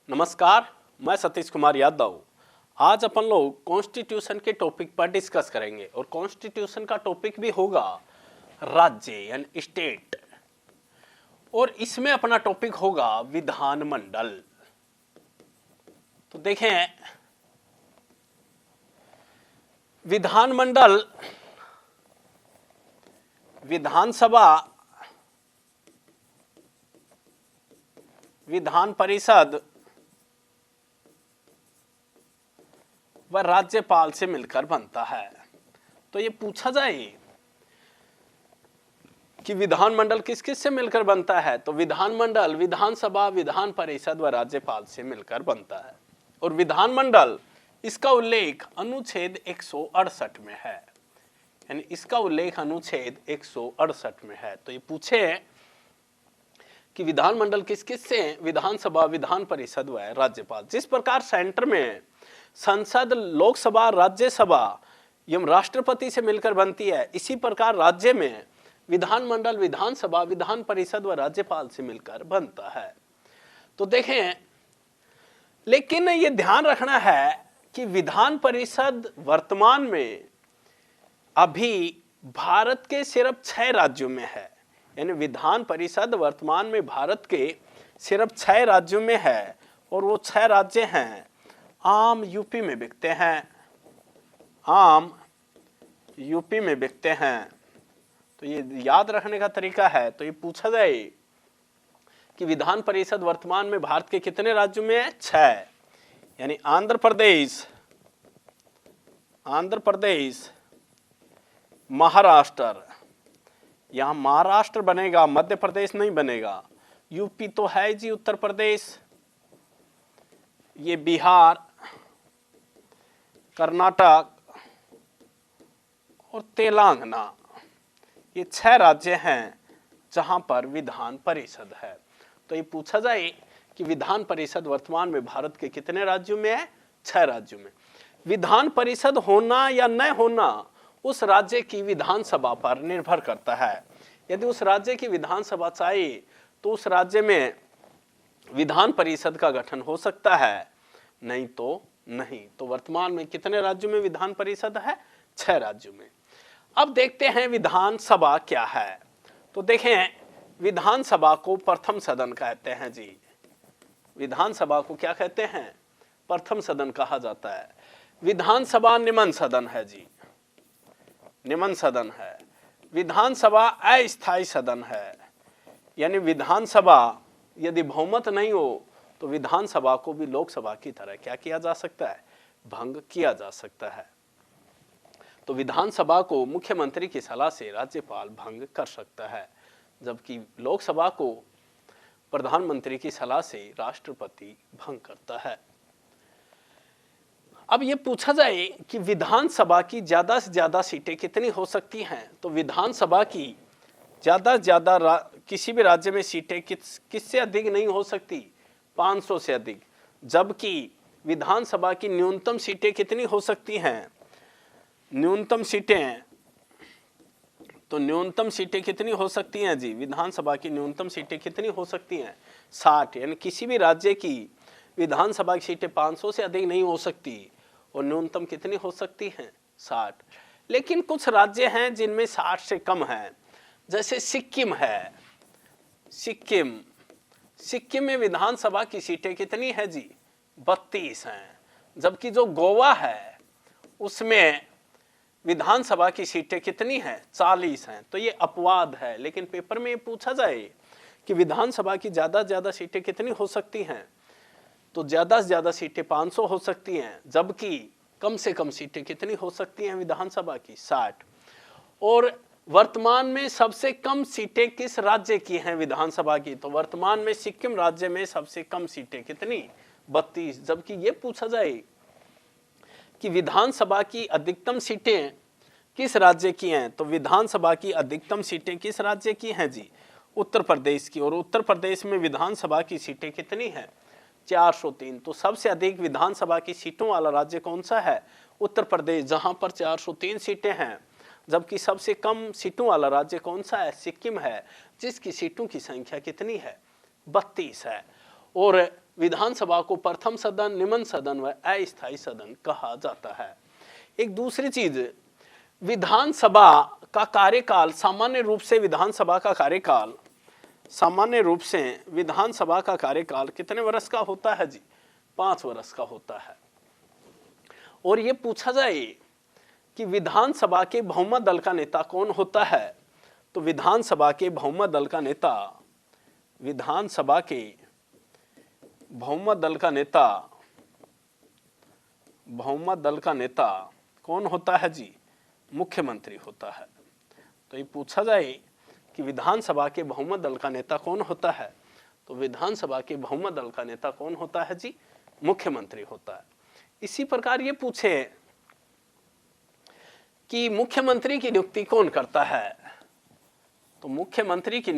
नमस्कार, मैं सतीश कुमार यादव। आज अपन लोग कॉन्स्टिट्यूशन के टॉपिक पर डिस्कस करेंगे और कॉन्स्टिट्यूशन का टॉपिक भी होगा राज्य यानी स्टेट, और इसमें अपना टॉपिक होगा विधानमंडल। तो देखें, विधानमंडल विधानसभा, विधान परिषद व राज्यपाल से मिलकर बनता है। तो ये पूछा जाए कि विधानमंडल किस किस से मिलकर बनता है, तो विधानमंडल विधानसभा, विधान परिषद व राज्यपाल से मिलकर बनता है। और विधानमंडल, इसका उल्लेख अनुच्छेद 168 में है, यानी इसका उल्लेख अनुच्छेद 168 में है। तो ये पूछे कि विधानमंडल किस किस से, विधानसभा, विधान परिषद व राज्यपाल। जिस प्रकार सेंटर में संसद, लोकसभा, राज्यसभा एवं राष्ट्रपति से मिलकर बनती है, इसी प्रकार राज्य में विधानमंडल विधानसभा, विधान परिषद व राज्यपाल से मिलकर बनता है। तो देखें, लेकिन ये ध्यान रखना है कि विधान परिषद वर्तमान में अभी भारत के सिर्फ 6 राज्यों में है, यानी विधान परिषद वर्तमान में भारत के सिर्फ 6 राज्यों में है। और वो 6 राज्य हैं, आम यूपी में बिकते हैं, आम यूपी में बिकते हैं। तो ये याद रखने का तरीका है। तो ये पूछा जाए कि विधान परिषद वर्तमान में भारत के कितने राज्यों में है? 6, यानी आंध्र प्रदेश, महाराष्ट्र, यहां महाराष्ट्र बनेगा, मध्य प्रदेश नहीं बनेगा। यूपी तो है जी, उत्तर प्रदेश, ये बिहार, कर्नाटक और तेलंगाना, ये 6 राज्य हैं जहां पर विधान परिषद है। तो ये पूछा जाए कि विधान परिषद वर्तमान में भारत के कितने राज्यों में है? 6 राज्यों में। विधान परिषद होना या न होना उस राज्य की विधानसभा पर निर्भर करता है। यदि उस राज्य की विधानसभा चाहिए तो उस राज्य में विधान परिषद का गठन हो सकता है, नहीं तो नहीं। तो वर्तमान में कितने राज्यों में विधान परिषद है? 6 राज्यों में। अब देखते हैं विधानसभा क्या है। तो देखें, विधानसभा को प्रथम सदन कहते हैं जी। विधानसभा को क्या कहते हैं? प्रथम सदन कहा जाता है। विधानसभा निम्न सदन है जी, निम्न सदन है। विधानसभा अस्थायी सदन है, यानी विधानसभा यदि बहुमत नहीं हो तो विधानसभा को भी लोकसभा की तरह क्या किया जा सकता है? भंग किया जा सकता है। तो विधानसभा को मुख्यमंत्री की सलाह से राज्यपाल भंग कर सकता है, जबकि लोकसभा को प्रधानमंत्री की सलाह से राष्ट्रपति भंग करता है। अब ये पूछा जाए कि विधानसभा की ज्यादा से ज्यादा सीटें कितनी हो सकती हैं, तो विधानसभा की ज्यादा से ज्यादा किसी भी राज्य में सीटें किससे अधिक नहीं हो सकती? 500 से अधिक। जबकि विधानसभा की न्यूनतम सीटें कितनी हो सकती हैं? न्यूनतम सीटें, तो न्यूनतम सीटें कितनी हो सकती हैं जी? विधानसभा की न्यूनतम सीटें कितनी हो सकती हैं? 60। यानी किसी भी राज्य की विधानसभा की सीटें 500 से अधिक नहीं हो सकती, और न्यूनतम कितनी हो सकती हैं? 60। लेकिन कुछ राज्य हैं जिनमें 60 से कम है, जैसे सिक्किम है। सिक्किम में विधानसभा की सीटें कितनी है जी? 32 हैं। जबकि जो गोवा है उसमें विधानसभा की सीटें कितनी हैं? 40 हैं। तो ये अपवाद है, लेकिन पेपर में ये पूछा जाए कि विधानसभा की ज्यादा से ज्यादा सीटें कितनी हो सकती हैं, तो ज्यादा से ज्यादा सीटें 500 हो सकती हैं, जबकि कम से कम सीटें कितनी हो सकती हैं विधानसभा की? 60। और वर्तमान में सबसे कम सीटें किस राज्य की हैं विधानसभा की? तो वर्तमान में सिक्किम राज्य में सबसे कम सीटें कितनी? 32। जबकि ये पूछा जाए कि विधानसभा की अधिकतम सीटें किस राज्य की हैं, तो विधानसभा की अधिकतम सीटें किस राज्य की हैं जी? उत्तर प्रदेश की। और उत्तर प्रदेश में विधानसभा की सीटें कितनी हैं? 403। तो सबसे अधिक विधानसभा की सीटों वाला राज्य कौन सा है? उत्तर प्रदेश, जहां पर 403 सीटें हैं। जबकि सबसे कम सीटों वाला राज्य कौन सा है? सिक्किम है, जिसकी सीटों की संख्या कितनी है? 32 है। और विधानसभा को प्रथम सदन, निम्न सदन व अस्थायी सदन कहा जाता है। एक दूसरी चीज, विधानसभा का कार्यकाल सामान्य रूप से विधानसभा का कार्यकाल कितने वर्ष का होता है जी? 5 वर्ष का होता है। और ये पूछा जाए कि विधानसभा के बहुमत दल का नेता कौन होता है, तो विधानसभा के बहुमत दल का नेता कौन होता है जी? मुख्यमंत्री होता है। तो ये पूछा जाए कि विधानसभा के बहुमत दल का नेता कौन होता है, तो विधानसभा के बहुमत दल का नेता कौन होता है जी? मुख्यमंत्री होता है। इसी प्रकार ये पूछे कि मुख्यमंत्री की नियुक्ति कौन करता है, तो मुख्यमंत्री की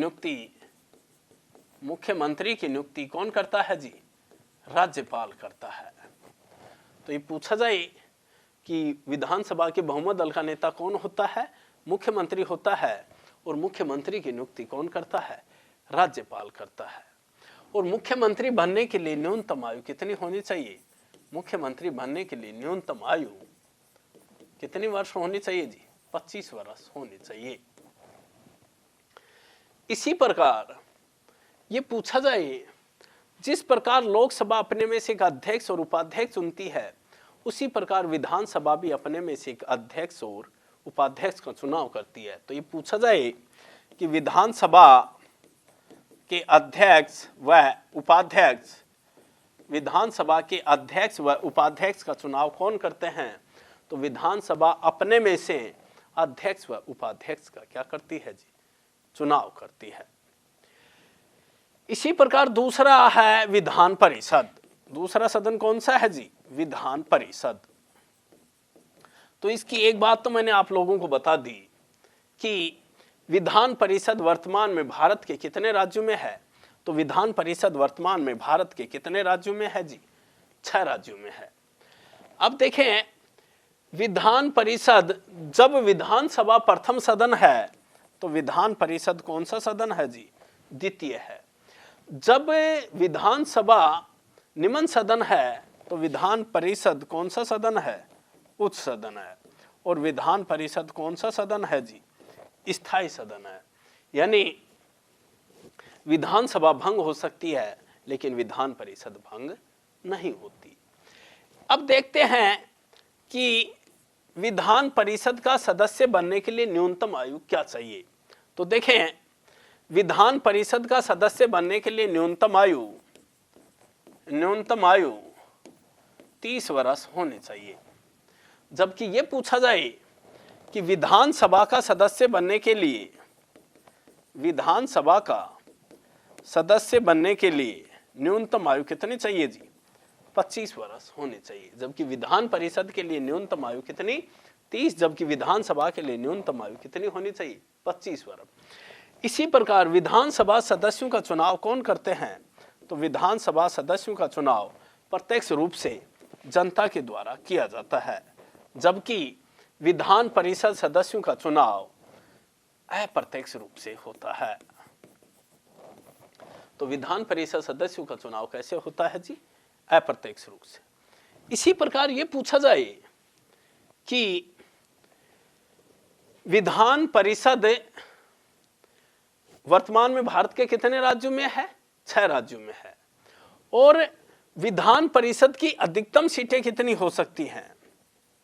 नियुक्ति कौन करता है जी? राज्यपाल करता है। तो ये पूछा जाए कि विधानसभा के बहुमत दल का नेता कौन होता है? मुख्यमंत्री होता है। और मुख्यमंत्री की नियुक्ति कौन करता है? राज्यपाल करता है। और मुख्यमंत्री बनने के लिए न्यूनतम आयु कितनी होनी चाहिए? मुख्यमंत्री बनने के लिए न्यूनतम आयु कितनी वर्ष होनी चाहिए जी? 25 वर्ष होनी चाहिए। इसी प्रकार ये पूछा जाए, जिस प्रकार लोकसभा अपने में से एक अध्यक्ष और उपाध्यक्ष चुनती है, उसी प्रकार विधानसभा भी अपने में से एक अध्यक्ष और उपाध्यक्ष का चुनाव करती है। तो ये पूछा जाए कि विधानसभा के अध्यक्ष व उपाध्यक्ष का चुनाव कौन करते हैं, तो विधानसभा अपने में से अध्यक्ष व उपाध्यक्ष का क्या करती है जी? चुनाव करती है। इसी प्रकार दूसरा है विधान परिषद। दूसरा सदन कौन सा है जी? विधान परिषद। तो इसकी एक बात तो मैंने आप लोगों को बता दी कि विधान परिषद वर्तमान में भारत के कितने राज्यों में है, तो विधान परिषद वर्तमान में भारत के कितने राज्यों में है जी? 6 राज्यों में है। अब देखें, विधान परिषद, जब विधानसभा प्रथम सदन है तो विधान परिषद कौन सा सदन है जी? द्वितीय है। जब विधानसभा निम्न सदन है तो विधान परिषद कौन सा सदन है? उच्च सदन है। और विधान परिषद कौन सा सदन है जी? स्थायी सदन है। यानी विधानसभा भंग हो सकती है लेकिन विधान परिषद भंग नहीं होती। अब देखते हैं कि विधान परिषद का सदस्य बनने के लिए न्यूनतम आयु क्या चाहिए। तो देखें, विधान परिषद का सदस्य बनने के लिए न्यूनतम आयु 30 वर्ष होनी चाहिए। जबकि यह पूछा जाए कि विधानसभा का सदस्य बनने के लिए न्यूनतम आयु कितनी चाहिए जी? 25 वर्ष होनी चाहिए। जबकि विधान परिषद के लिए न्यूनतम आयु कितनी? 30। जबकि विधानसभा के लिए न्यूनतम आयु कितनी होनी चाहिए? 25 वर्ष। इसी प्रकार विधानसभा सदस्यों का चुनाव कौन करते हैं, तो विधानसभा सदस्यों का चुनाव प्रत्यक्ष रूप से जनता के द्वारा किया जाता है, जबकि विधान परिषद सदस्यों का चुनाव अप्रत्यक्ष रूप से होता है। तो विधान परिषद सदस्यों का चुनाव कैसे होता है जी? अप्रत्यक्ष रूप से। इसी प्रकार यह पूछा जाए कि विधान परिषद वर्तमान में भारत के कितने राज्यों में है? 6 राज्यों में है। और विधान परिषद की अधिकतम सीटें कितनी हो सकती हैं?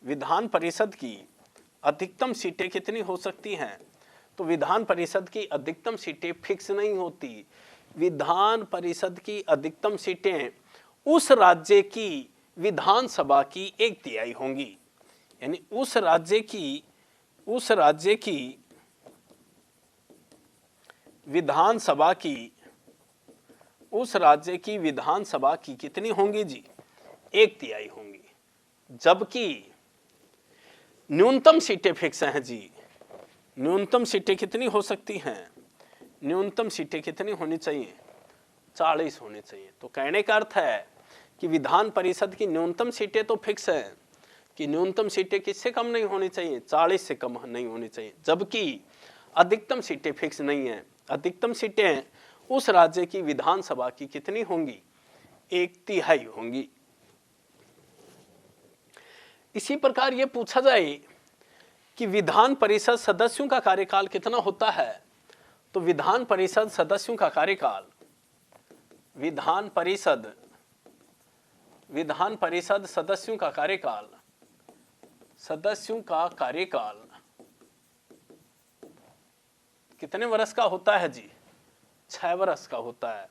विधान परिषद की अधिकतम सीटें कितनी हो सकती हैं? तो विधान परिषद की अधिकतम सीटें फिक्स नहीं होती। विधान परिषद की अधिकतम सीटें उस राज्य की विधानसभा की 1/3 होंगी। यानी उस राज्य की विधानसभा की कितनी होंगी जी? 1/3 होंगी। जबकि न्यूनतम सीटें फिक्स हैं जी। न्यूनतम सीटें कितनी हो सकती हैं? न्यूनतम सीटें कितनी होनी चाहिए? 40 होनी चाहिए। तो कहने का अर्थ है कि विधान परिषद की न्यूनतम सीटें तो फिक्स है कि न्यूनतम सीटें किससे कम नहीं होनी चाहिए? 40 से कम नहीं होनी चाहिए। जबकि अधिकतम सीटें फिक्स नहीं है। अधिकतम सीटें उस राज्य की विधानसभा की कितनी होंगी? 1/3 होंगी। इसी प्रकार ये पूछा जाए कि विधान परिषद सदस्यों का कार्यकाल कितना होता है, तो विधान परिषद सदस्यों का कार्यकाल, विधान परिषद सदस्यों का कार्यकाल, कितने वर्ष का होता है जी? 6 वर्ष का होता है।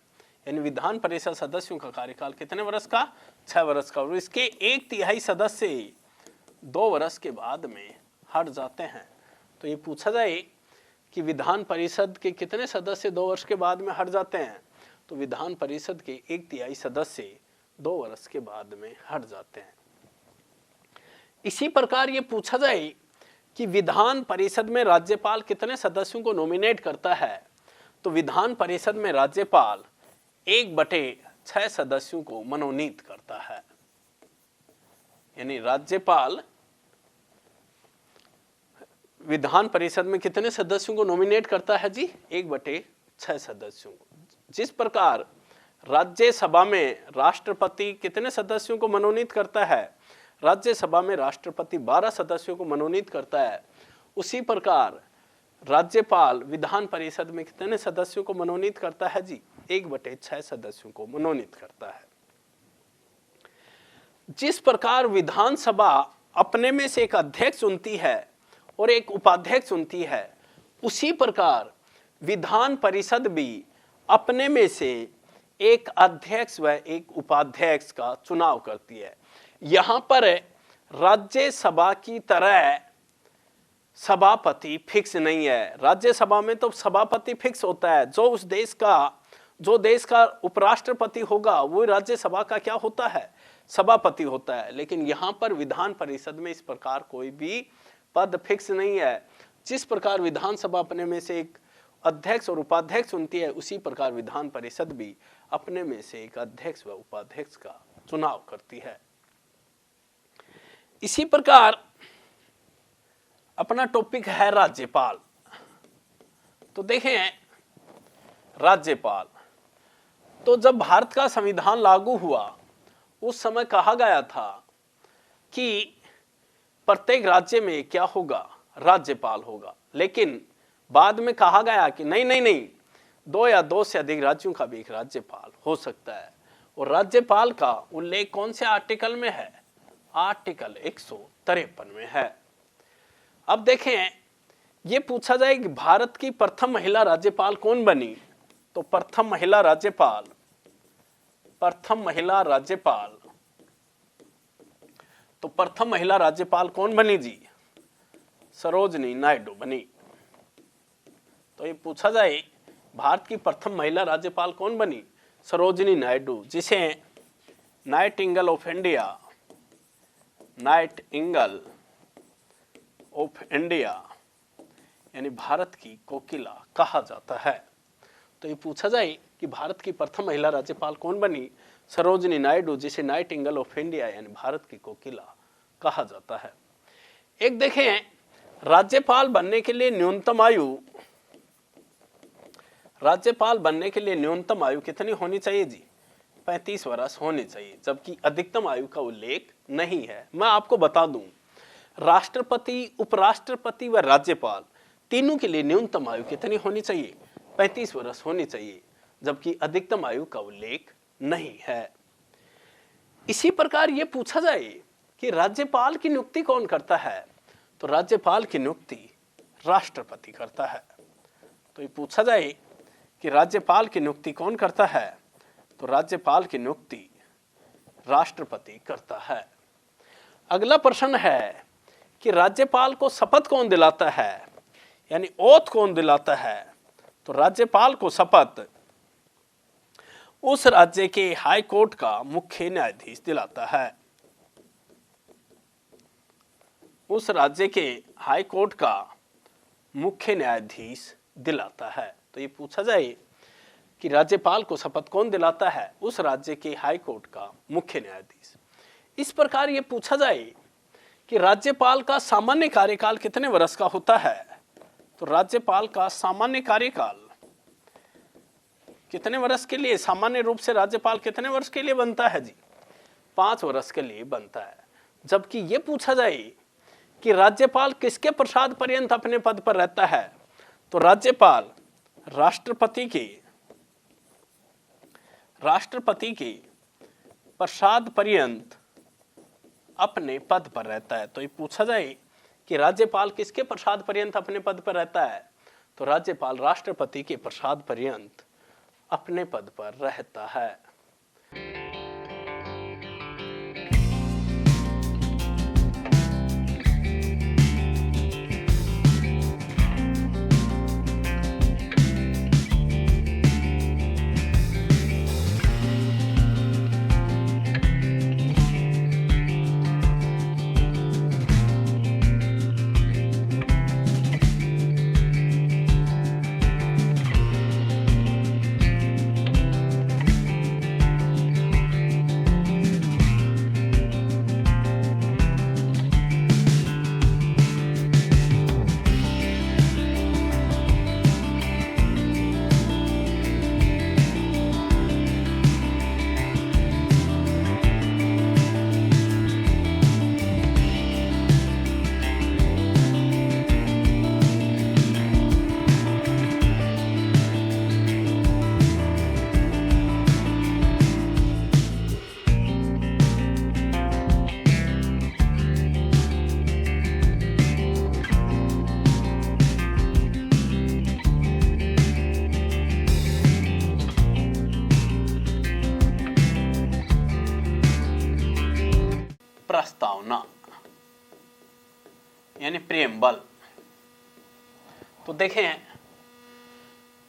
यानी विधान परिषद सदस्यों का कार्यकाल कितने वर्ष का? 6 वर्ष का। और इसके 1/3 सदस्य 2 वर्ष के बाद में हट जाते हैं। तो ये पूछा जाए कि विधान परिषद के कितने सदस्य 2 वर्ष के बाद में हट जाते हैं, तो विधान परिषद के 1/3 सदस्य 2 वर्ष के बाद में हट जाते हैं। इसी प्रकार ये पूछा जाए कि विधान परिषद में राज्यपाल कितने सदस्यों को नॉमिनेट करता है, तो विधान परिषद में राज्यपाल 1/6 सदस्यों को मनोनीत करता है। यानी राज्यपाल विधान परिषद में कितने सदस्यों को नॉमिनेट करता है जी? 1/6 सदस्यों को। जिस प्रकार राज्यसभा में राष्ट्रपति कितने सदस्यों को मनोनीत करता है? राज्यसभा में राष्ट्रपति 12 सदस्यों को मनोनीत करता है। उसी प्रकार राज्यपाल विधान परिषद में कितने सदस्यों को मनोनीत करता है जी? 1/6 सदस्यों को मनोनीत करता है। जिस प्रकार विधानसभा अपने में से एक अध्यक्ष चुनती है और एक उपाध्यक्ष चुनती है, उसी प्रकार विधान परिषद भी अपने में से एक अध्यक्ष व एक उपाध्यक्ष का चुनाव करती है। यहां पर राज्यसभा की तरह सभापति फिक्स नहीं है। राज्यसभा में तो सभापति फिक्स होता है, जो देश का उपराष्ट्रपति होगा वो राज्यसभा का क्या होता है? सभापति होता है। लेकिन यहां पर विधान परिषद में इस प्रकार कोई भी पद फिक्स नहीं है। जिस प्रकार विधानसभा अपने में से एक अध्यक्ष और उपाध्यक्ष चुनती है, उसी प्रकार विधान परिषद भी अपने में से एक अध्यक्ष व उपाध्यक्ष का चुनाव करती है। इसी प्रकार अपना टॉपिक है राज्यपाल। तो देखें राज्यपाल, तो जब भारत का संविधान लागू हुआ उस समय कहा गया था कि प्रत्येक राज्य में क्या होगा? राज्यपाल होगा। लेकिन बाद में कहा गया कि नहीं, 2 या 2 से अधिक राज्यों का भी एक राज्यपाल हो सकता है। और राज्यपाल का उल्लेख कौन से आर्टिकल में है? आर्टिकल 153 में है। अब देखें, ये पूछा जाए कि भारत की प्रथम महिला राज्यपाल कौन बनी, तो प्रथम महिला राज्यपाल कौन बनी जी? सरोजनी नायडू बनी। तो ये पूछा जाए भारत की प्रथम महिला राज्यपाल कौन बनी? सरोजनी नायडू, जिसे नाइटिंगेल ऑफ इंडिया यानी भारत की कोकिला कहा जाता है। तो ये पूछा जाए कि भारत की प्रथम महिला राज्यपाल कौन बनी? सरोजनी नायडू, जिसे नाइटिंगेल ऑफ इंडिया यानी भारत की कोकिला कहा जाता है। एक देखें, राज्यपाल बनने के लिए न्यूनतम आयु कितनी होनी चाहिए जी? 35 वर्ष होनी चाहिए, जबकि अधिकतम आयु का उल्लेख नहीं है। मैं आपको बता दूं, राष्ट्रपति, उपराष्ट्रपति व राज्यपाल तीनों के लिए न्यूनतम आयु कितनी होनी चाहिए? 35 वर्ष होनी चाहिए, जबकि अधिकतम आयु का उल्लेख नहीं है। इसी प्रकार यह पूछा जाए कि राज्यपाल की नियुक्ति कौन करता है, तो राज्यपाल की नियुक्ति राष्ट्रपति करता है। तो ये पूछा जाए कि राज्यपाल की नियुक्ति कौन करता है, तो राज्यपाल की नियुक्ति राष्ट्रपति करता है। अगला प्रश्न है कि राज्यपाल को शपथ कौन दिलाता है, यानी ओथ कौन दिलाता है, तो राज्यपाल को शपथ उस राज्य के हाई कोर्ट का मुख्य न्यायाधीश दिलाता है। उस राज्य के हाई कोर्ट का मुख्य न्यायाधीश दिलाता है। तो ये पूछा जाए कि राज्यपाल को शपथ कौन दिलाता है? उस राज्य के हाई कोर्ट का मुख्य न्यायाधीश। इस प्रकार ये पूछा जाए कि राज्यपाल का सामान्य कार्यकाल कितने वर्ष का होता है, तो राज्यपाल का सामान्य कार्यकाल कितने वर्ष के लिए? सामान्य रूप से राज्यपाल कितने वर्ष के लिए बनता है जी? 5 वर्ष के लिए बनता है। जबकि ये पूछा जाए कि राज्यपाल किसके प्रसाद पर्यंत अपने पद पर रहता है, तो राज्यपाल राष्ट्रपति के प्रसाद पर्यंत अपने पद पर रहता है। तो ये पूछा जाए कि राज्यपाल किसके प्रसाद पर्यंत अपने पद पर रहता है, तो राज्यपाल राष्ट्रपति के प्रसाद पर्यंत अपने पद पर रहता है। प्रस्तावना यानी प्रेमबल। तो देखें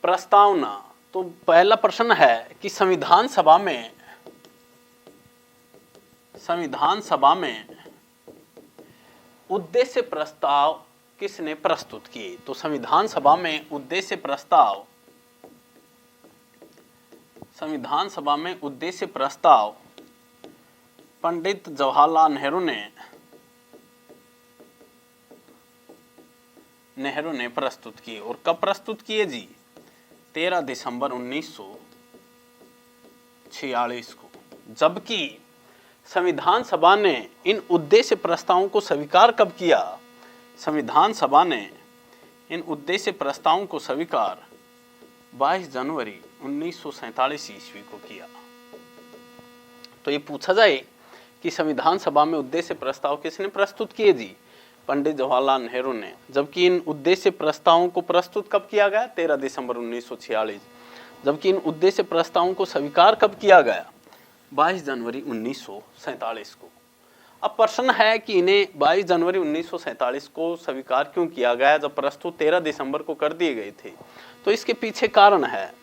प्रस्तावना, तो पहला प्रश्न है कि संविधान सभा में उद्देश्य प्रस्ताव किसने प्रस्तुत किए? तो संविधान सभा में उद्देश्य प्रस्ताव पंडित जवाहरलाल नेहरू ने प्रस्तुत किए। और कब प्रस्तुत किए जी? 13 दिसंबर 1946 को। जबकि संविधान सभा ने इन उद्देश्य प्रस्तावों को स्वीकार कब किया? संविधान सभा ने इन उद्देश्य प्रस्तावों को स्वीकार 22 जनवरी 1947 ईस्वी को किया। तो ये पूछा जाए कि संविधान सभा में उद्देश्य प्रस्ताव किसने प्रस्तुत किए जी? पंडित जवाहरलाल नेहरू ने। जबकि इन उद्देश्य प्रस्तावों को प्रस्तुत कब किया गया? 13 दिसंबर 1946। जबकि इन उद्देश्य प्रस्तावों को स्वीकार कब किया गया? 22 जनवरी 1947 को। अब प्रश्न है कि इन्हें 22 जनवरी 1947 को स्वीकार क्यों किया गया जब प्रस्तुत 13 दिसंबर को कर दिए गए थे? तो इसके पीछे कारण है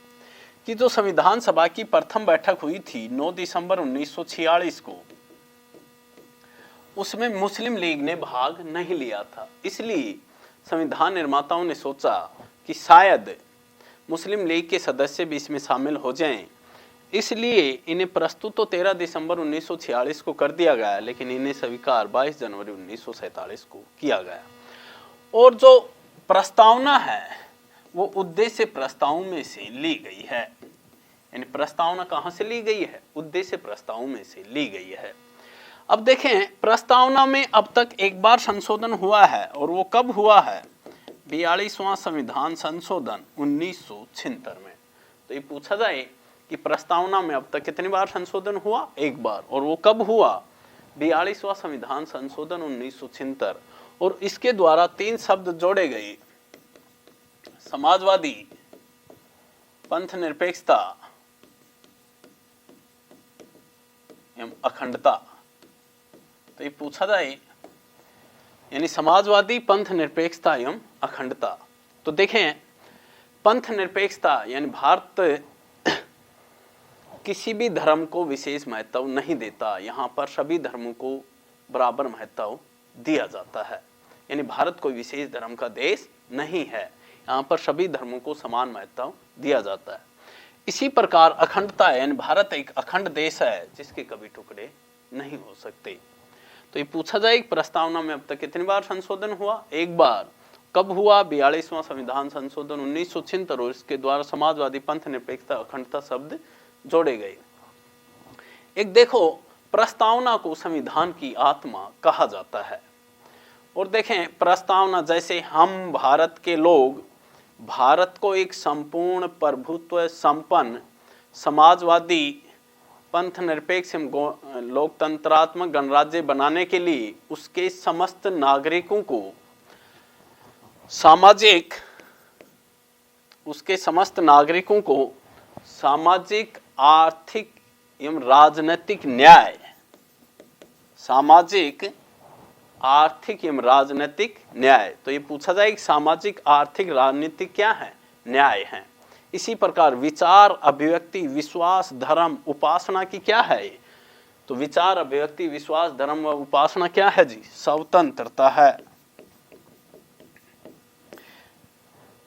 कि जो संविधान सभा की प्रथम बैठक हुई थी 9 दिसंबर 1946 को, उसमें मुस्लिम लीग ने भाग नहीं लिया था। इसलिए संविधान निर्माताओं ने सोचा कि शायद मुस्लिम लीग के सदस्य भी इसमें शामिल हो जाएं। इसलिए इन्हें प्रस्तुत तो 13 दिसंबर 1946 को कर दिया गया, लेकिन इन्हें स्वीकार 22 जनवरी 1947 को किया गया। और जो प्रस्तावना है वो उद्देश्य प्रस्तावों में से ली गई है। यानी प्रस्तावना कहां से ली गई है? उद्देश्य प्रस्तावों में से ली गई है। अब देखें प्रस्तावना में अब तक एक बार संशोधन हुआ है, और वो कब हुआ है? 42वां संविधान संशोधन 1976 में। तो ये पूछा जाए कि प्रस्तावना में अब तक कितनी बार संशोधन हुआ? एक बार। और वो कब हुआ? 42वां संविधान संशोधन 1976। और इसके द्वारा 3 शब्द जोड़े गए: समाजवादी, पंथ निरपेक्षता एवं अखंडता। तो ये पूछा जाए यानी समाजवादी, पंथ निरपेक्षता एवं अखंडता। तो देखें पंथ निरपेक्षता यानी भारत किसी भी धर्म को विशेष महत्व नहीं देता, यहाँ पर सभी धर्मों को बराबर महत्व दिया जाता है। यानी भारत कोई विशेष धर्म का देश नहीं है, यहाँ पर सभी धर्मों को समान महत्व दिया जाता है। इसी प्रकार अखंडता है, यानी भारत एक अखंड देश है जिसके कभी टुकड़े नहीं हो सकते। तो ये पूछा जाए कि प्रस्तावना में अब तक कितनी बार संशोधन हुआ? एक बार। कब हुआ? 42वां संविधान संशोधन 1976 और इसके द्वारा समाजवादी पंथ निरपेक्षता अखंडता शब्द जोड़े गए। एक देखो, प्रस्तावना को संविधान की आत्मा कहा जाता है। और देखें, प्रस्तावना जैसे हम भारत के लोग भारत को एक संपूर्ण प्रभुत्व संपन्न समाजवादी पंथ निरपेक्ष लोकतंत्रात्मक गणराज्य बनाने के लिए उसके समस्त नागरिकों को सामाजिक, आर्थिक एवं राजनीतिक न्याय, सामाजिक, आर्थिक एवं राजनीतिक न्याय। तो ये पूछा जाए कि सामाजिक, आर्थिक, राजनीतिक क्या है? न्याय है। इसी प्रकार विचार, अभिव्यक्ति, विश्वास, धर्म, उपासना की क्या है? तो विचार, अभिव्यक्ति, विश्वास, धर्म व उपासना क्या है जी? स्वतंत्रता है।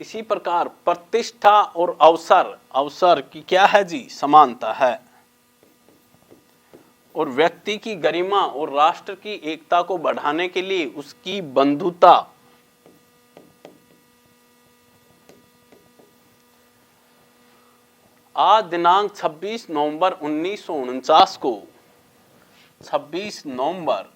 इसी प्रकार प्रतिष्ठा और अवसर की क्या है जी? समानता है। और व्यक्ति की गरिमा और राष्ट्र की एकता को बढ़ाने के लिए उसकी बंधुता, आज दिनांक 26 नवंबर 1949 को 26 नवंबर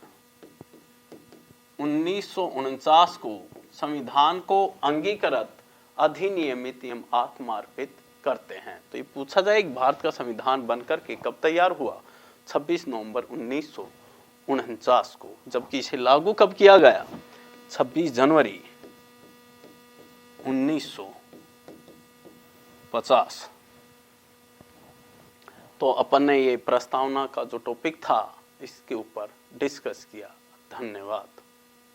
1949 को संविधान को अंगीकृत, अधिनियमित एवं आत्मार्पित करते हैं। तो ये पूछा जाए कि भारत का संविधान बनकर के कब तैयार हुआ? 26 नवंबर 1949 को, जबकि इसे लागू कब किया गया? 26 जनवरी 1950। तो अपन ने ये प्रस्तावना का जो टॉपिक था इसके ऊपर डिस्कस किया। धन्यवाद।